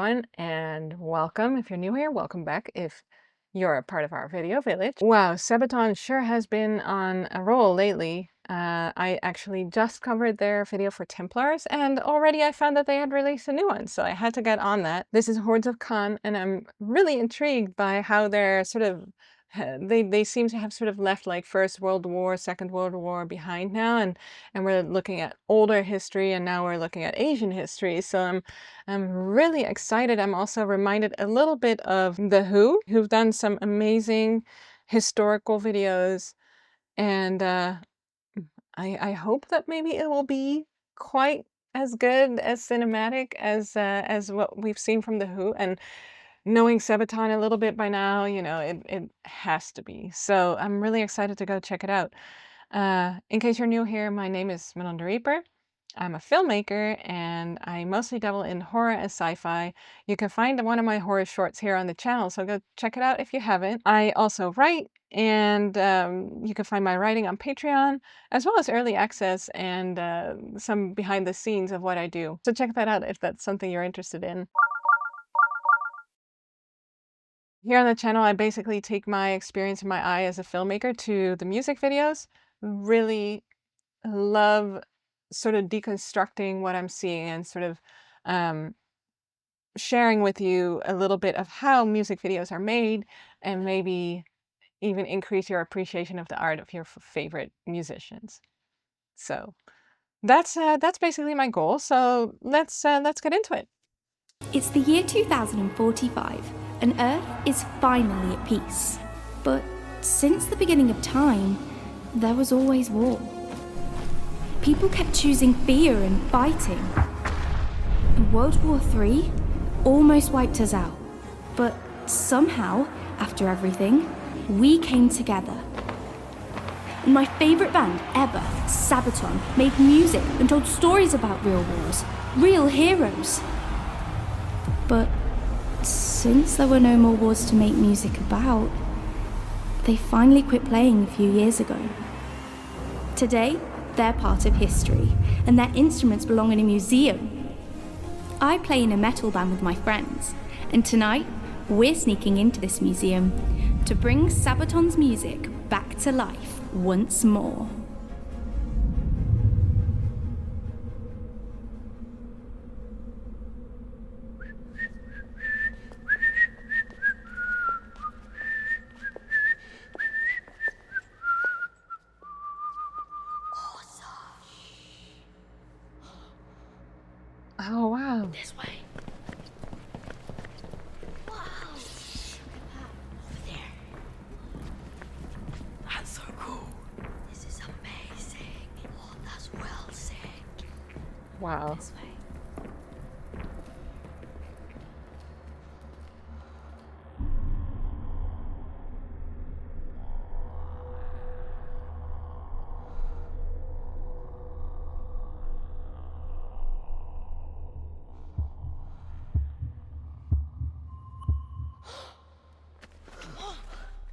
everyone, and welcome. If you're new here, welcome back if you're a part of our video village. Wow, Sabaton sure has been on a roll lately. I actually just covered their video for Templars, and already I found that they had released a new one, so I had to get on that. This is Hordes of Khan, and I'm really intrigued by how they're sort of they seem to have sort of left like First World War, Second World War behind now, and we're looking at older history, and now we're looking at Asian history. So I'm really excited. I'm also reminded a little bit of The Who, who've done some amazing historical videos, and I hope that maybe it will be quite as good as cinematic as what we've seen from The Who. And knowing Sabaton a little bit by now, you know, it has to be. So I'm really excited to go check it out. In case you're new here, my name is Manon the Reeper. I'm a filmmaker and I mostly dabble in horror and sci-fi. You can find one of my horror shorts here on the channel, so go check it out if you haven't. I also write, and you can find my writing on Patreon, as well as early access and some behind the scenes of what I do. So check that out if that's something you're interested in. Here on the channel, I basically take my experience in my eye as a filmmaker to the music videos. Really love sort of deconstructing what I'm seeing and sort of sharing with you a little bit of how music videos are made, and maybe even increase your appreciation of the art of your favorite musicians. So that's basically my goal. So let's get into it. It's the year 2045, and Earth is finally at peace. But since the beginning of time, there was always war. People kept choosing fear and fighting. World War III almost wiped us out. But somehow, after everything, we came together. And my favourite band ever, Sabaton, made music and told stories about real wars, real heroes. But since there were no more wars to make music about, they finally quit playing a few years ago. Today, they're part of history, and their instruments belong in a museum. I play in a metal band with my friends, and tonight, we're sneaking into this museum to bring Sabaton's music back to life once more. Oh wow. This way. Wow. Over there. That's so cool. This is amazing. Oh, that's well said. Wow. This way.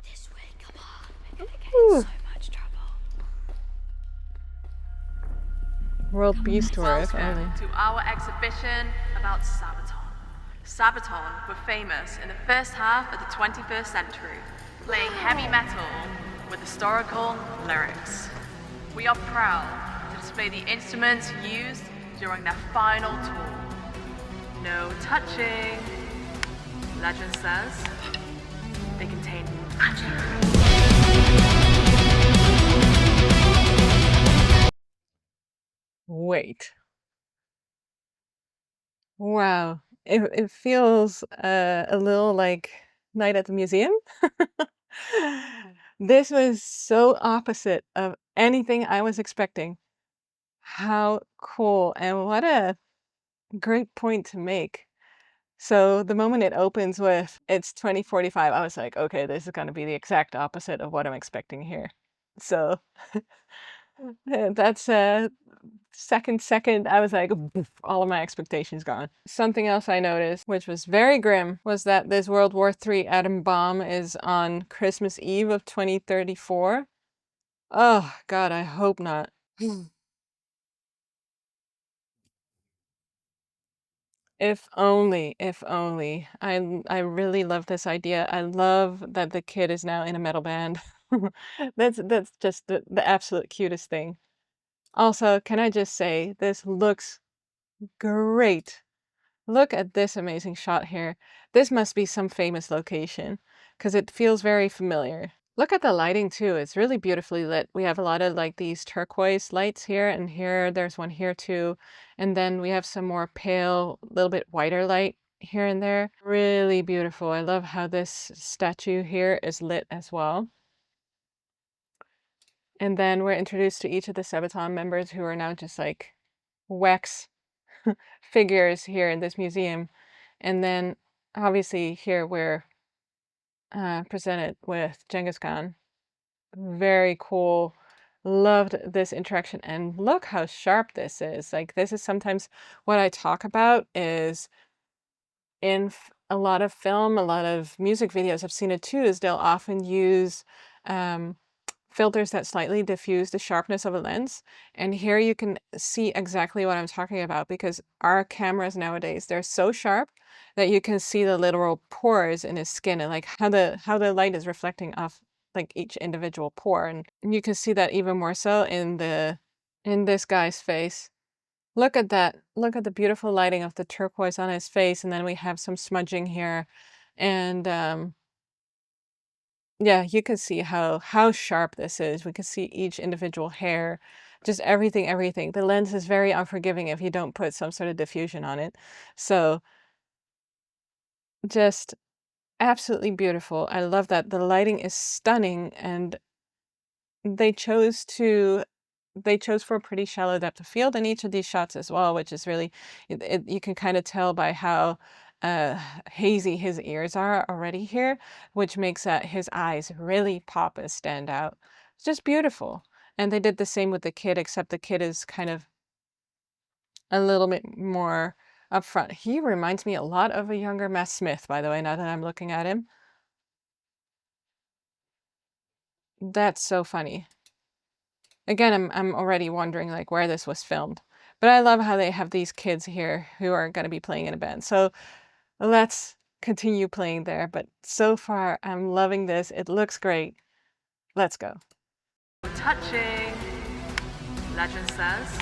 This way, come on. We're gonna get in so much trouble. World Peace Tour, if only. Welcome to our exhibition about Sabaton. Sabaton were famous in the first half of the 21st century, playing heavy metal with historical lyrics. We are proud to display the instruments used during their final tour. No touching. Legend says they contain magic. Wait. Wow. It feels a little like Night at the Museum. This was so opposite of anything I was expecting. How cool, and what a great point to make. So the moment it opens with it's 2045, I was like, okay, this is going to be the exact opposite of what I'm expecting here. So that's second, I was like, "Boof," all of my expectations gone. Something else I noticed, which was very grim, was that this World War III atom bomb is on Christmas Eve of 2034. Oh God, I hope not. If only, if only. I really love this idea. I love that the kid is now in a metal band. That's just the absolute cutest thing. Also, can I just say, this looks great. Look at this amazing shot here. This must be some famous location because it feels very familiar. Look at the lighting too. It's really beautifully lit. We have a lot of like these turquoise lights here and here. There's one here too. And then we have some more pale, little bit whiter light here and there. Really beautiful. I love how this statue here is lit as well. And then we're introduced to each of the Sabaton members who are now just like wax figures here in this museum. And then obviously here we're presented with Genghis Khan. Very cool. Loved this interaction. And look how sharp this is. Like, this is sometimes what I talk about is in a lot of film, a lot of music videos, I've seen it too, is they'll often use filters that slightly diffuse the sharpness of a lens. And here you can see exactly what I'm talking about because our cameras nowadays, they're so sharp that you can see the literal pores in his skin and like how the light is reflecting off like each individual pore. And you can see that even more so in this guy's face. Look at that. Look at the beautiful lighting of the turquoise on his face. And then we have some smudging here. And yeah, you can see how sharp this is. We can see each individual hair, just everything. The lens is very unforgiving if you don't put some sort of diffusion on it. So just absolutely beautiful. I love that. The lighting is stunning and they chose for a pretty shallow depth of field in each of these shots as well, which is really, you can kind of tell by how hazy his ears are already here, which makes his eyes really pop and stand out. It's just beautiful. And they did the same with the kid, except the kid is kind of a little bit more upfront. He reminds me a lot of a younger Matt Smith, by the way, now that I'm looking at him. That's so funny. Again, I'm already wondering like where this was filmed. But I love how they have these kids here who are going to be playing in a band. So let's continue playing there. But so far, I'm loving this. It looks great. Let's go. Touching. Legend says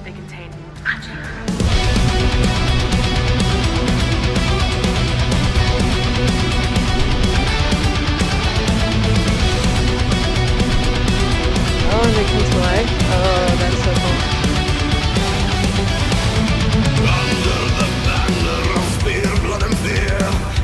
they contain magic. Oh, and they come to life. Oh, that's so cool. Under the banner of spear, blood and fear,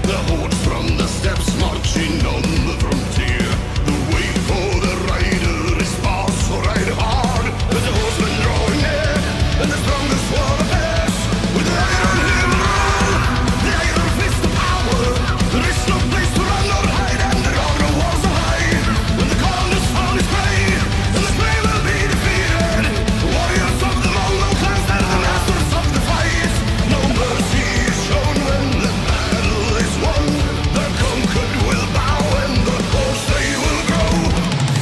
the hordes from the steppes marching on the frontier. The wait for the rider is fast, so ride hard, with the horsemen drawing near, and the strongest war appears. With the iron heel rule, the iron fist of power, there is no place to run or hide, and the road of war so high. When the columnist fall is grey, and the prey will be defeated. Warriors of the Mongol clans, they're the masters of the fight. No mercy is shown when the battle is won. The conquered will bow and the horse they will grow.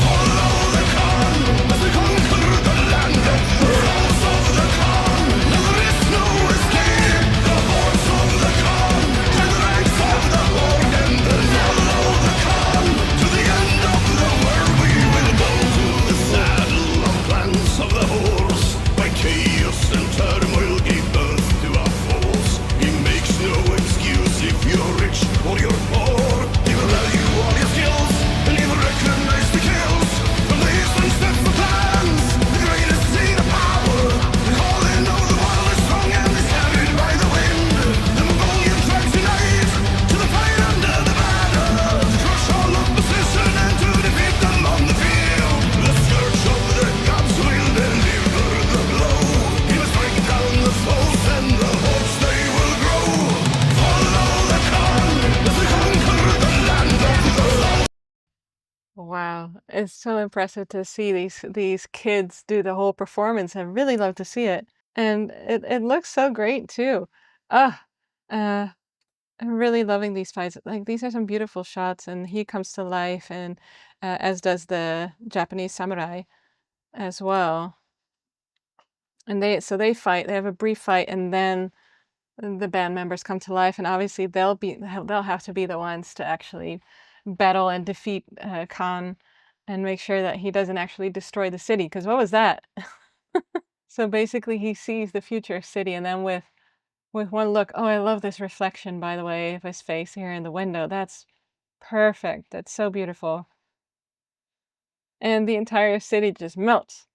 Follow the Khan as they conquer the land. Rose of the Khan, there is no escape. The horse of the Khan, to the ranks of the horde, and then follow the Khan to the end of the world. We will go to the saddle of clans of the horse. By chaos and turmoil gave birth to our foes. He makes no excuse if you're rich or you're poor. He will value all your skills and he will recognize the kills. From the eastern steppes of clans, the greatest seat of power. The calling of the wild is strong and is carried by the wind. The Mongolian tribes unite to the fight under the banner, to crush all opposition and to defeat them on the field. The scourge of the gods will deliver the blow. He will strike down the foes and the hordes they will grow. Follow the Khan as they conquer the land of the lost. Wow, it's so impressive to see these kids do the whole performance. I really love to see it. And it looks so great too. Ah, uh, I'm really loving these fights. Like these are some beautiful shots and he comes to life and as does the Japanese samurai as well. And they fight, they have a brief fight and then the band members come to life, and obviously they'll have to be the ones to actually battle and defeat Khan and make sure that he doesn't actually destroy the city. Because what was that? So basically, he sees the future city, and then with one look, oh, I love this reflection, by the way, of his face here in the window. That's perfect. That's so beautiful. And the entire city just melts.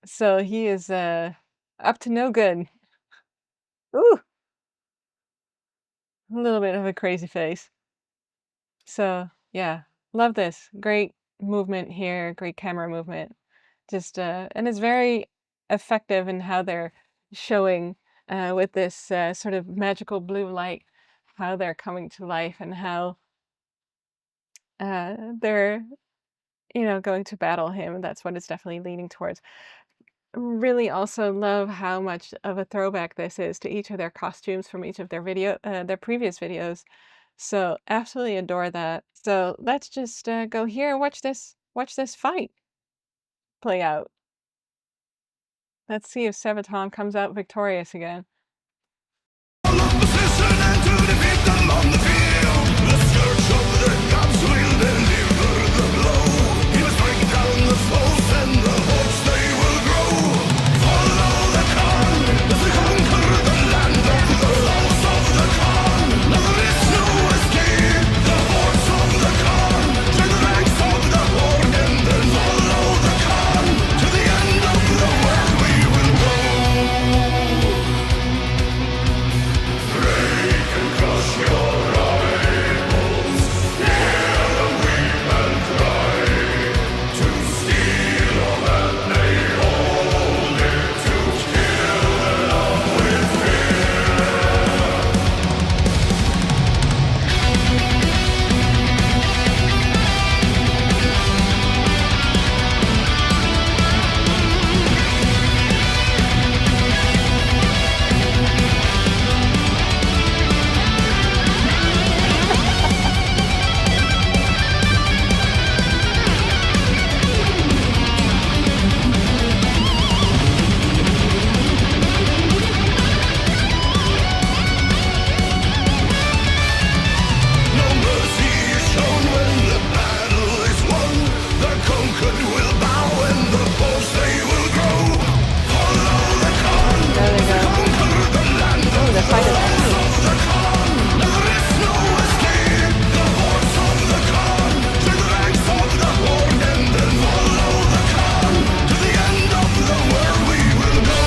So he is up to no good. Ooh, a little bit of a crazy face. So yeah, love this. Great movement here, great camera movement. Just and it's very effective in how they're showing with this sort of magical blue light, how they're coming to life and how they're, you know, going to battle him. That's what it's definitely leaning towards. Really also love how much of a throwback this is to each of their costumes from each of their their previous videos. So absolutely adore that. So let's just go here and watch this fight play out. Let's see if Sabaton comes out victorious again. Position and to defeat them on the field. The scourge of the gods will deliver the blow. He must break down the foes and the hordes they will grow. Follow the Khan as they conquer the land of the laws of the Khan. Now there is no escape. The hordes of the Khan join the ranks of the horde and then follow the Khan. To the end of the world we will go. Break and crush your rivals. Hear them weep and cry. To steal all that they hold it. To kill and love with no mercy is shown when the battle is won. The conquered will bow and the foes they will grow. Follow the Khan. There they go. Conquer the land of Oh, the fight is happening. the Khan. Now there is no escape. The hordes of the Khan join the ranks of the horde and then follow the Khan. To the end of the world we will go.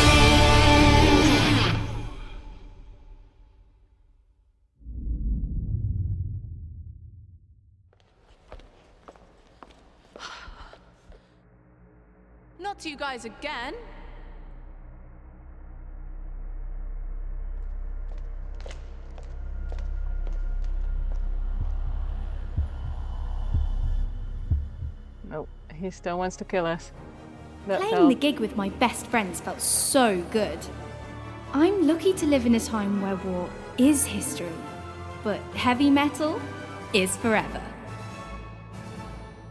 Not to you guys again. Nope, he still wants to kill us. That Playing fell. the gig with my best friends felt so good. I'm lucky to live in a time where war is history, but heavy metal is forever.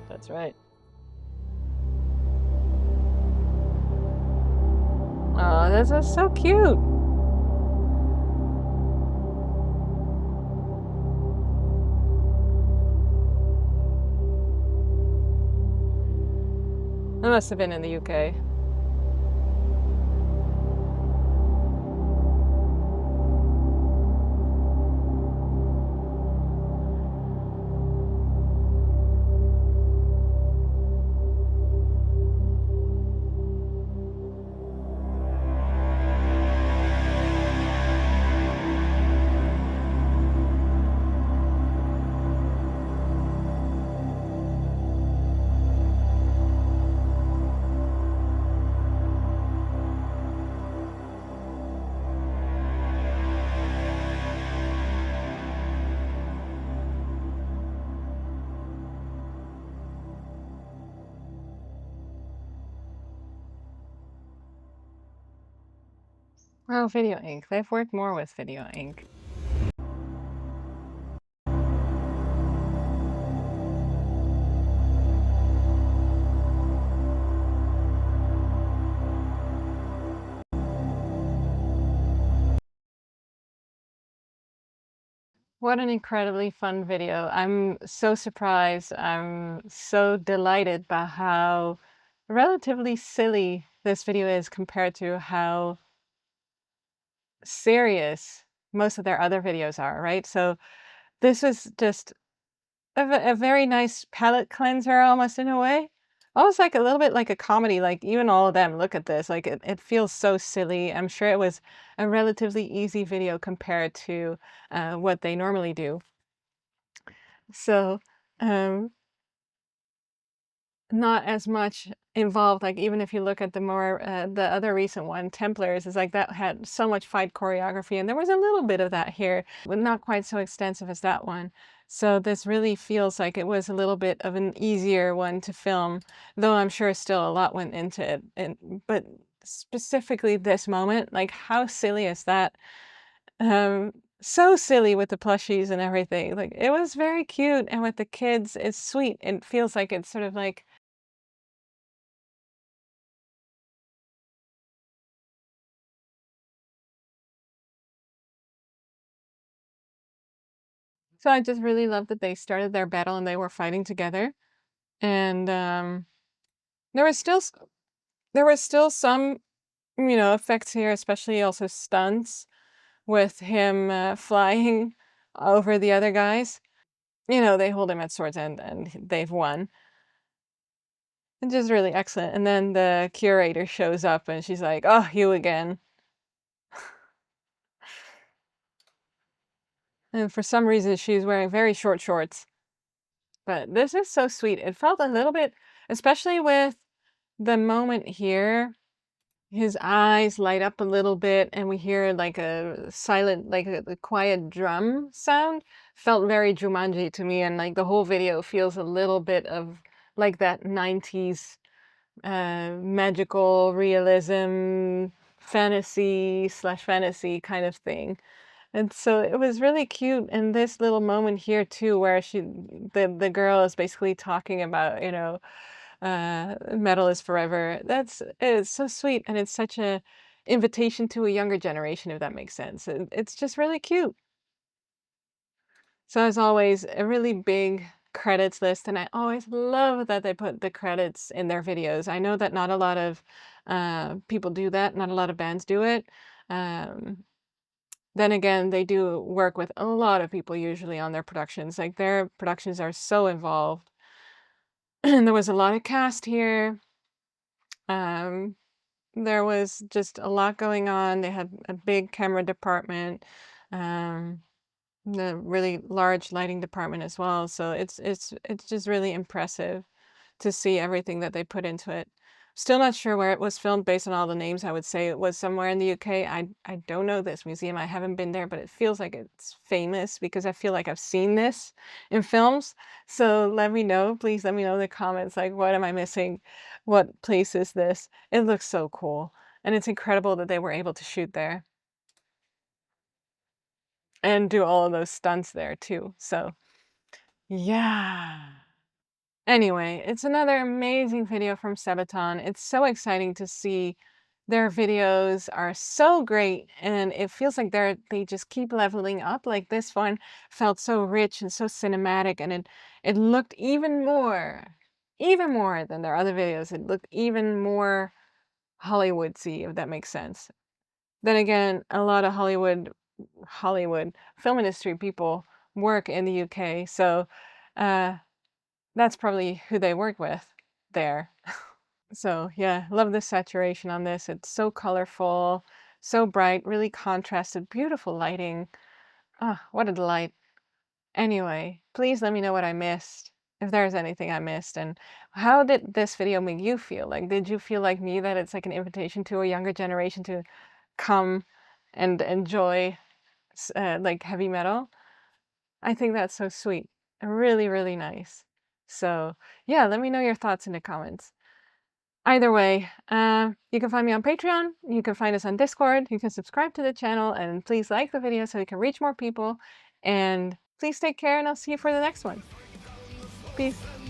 That's right. Oh, this is so cute. I must have been in the UK. Oh, Video Ink. They've worked more with Video Ink. What an incredibly fun video. I'm so surprised. I'm so delighted by how relatively silly this video is compared to how serious most of their other videos are, right? So this is just a very nice palate cleanser almost in a way. Almost like a little bit like a comedy, like even all of them, look at this, like it feels so silly. I'm sure it was a relatively easy video compared to what they normally do. So, um, not as much involved, like, even if you look at the more, the other recent one, Templars, is like that had so much fight choreography, and there was a little bit of that here, but not quite so extensive as that one. So this really feels like it was a little bit of an easier one to film, though I'm sure still a lot went into it. But specifically this moment, like how silly is that? Um, so silly with the plushies and everything. Like it was very cute, and with the kids, it's sweet. It feels like it's sort of like so I just really love that they started their battle and they were fighting together. And there was still there was still some, effects here, especially also stunts with him flying over the other guys. They hold him at swords and they've won. It's just really excellent. And then the curator shows up and she's like, "Oh, you again." And for some reason, she's wearing very short shorts. But this is so sweet. It felt a little bit, especially with the moment here, his eyes light up a little bit, and we hear like a silent, like a quiet drum sound. Felt very Jumanji to me, and like the whole video feels a little bit of like that 90s magical realism, fantasy kind of thing. And so it was really cute, and this little moment here too, where the girl is basically talking about, metal is forever. It's so sweet, and it's such a invitation to a younger generation, if that makes sense. It's just really cute. So as always, a really big credits list, and I always love that they put the credits in their videos. I know that not a lot of people do that, not a lot of bands do it. Um, then again, they do work with a lot of people usually on their productions. Like their productions are so involved. And there was a lot of cast here. Um, there was just a lot going on. They had a big camera department, um, the really large lighting department as well. So it's just really impressive to see everything that they put into it. Still not sure where it was filmed based on all the names. I would say it was somewhere in the UK. I don't know this museum. I haven't been there, but it feels like it's famous because I feel like I've seen this in films. So let me know. Please let me know in the comments, like, what am I missing? What place is this? It looks so cool. And it's incredible that they were able to shoot there and do all of those stunts there too. So yeah. Anyway, it's another amazing video from Sabaton. It's so exciting to see their videos are so great, and it feels like they just keep leveling up. Like this one felt so rich and so cinematic, and it looked even more than their other videos. It looked even more Hollywoodsy, if that makes sense. Then again, a lot of Hollywood film industry people work in the UK, so that's probably who they work with there. So yeah, love the saturation on this. It's so colorful, so bright, really contrasted, beautiful lighting. Ah, what a delight. Anyway, please let me know what I missed, if there's anything I missed, and how did this video make you feel? Like, did you feel like me that it's like an invitation to a younger generation to come and enjoy like heavy metal? I think that's so sweet. Really, really nice. So yeah, let me know your thoughts in the comments. Either way, you can find me on Patreon, you can find us on Discord, you can subscribe to the channel, and please like the video so we can reach more people. And please take care, and I'll see you for the next one. Peace.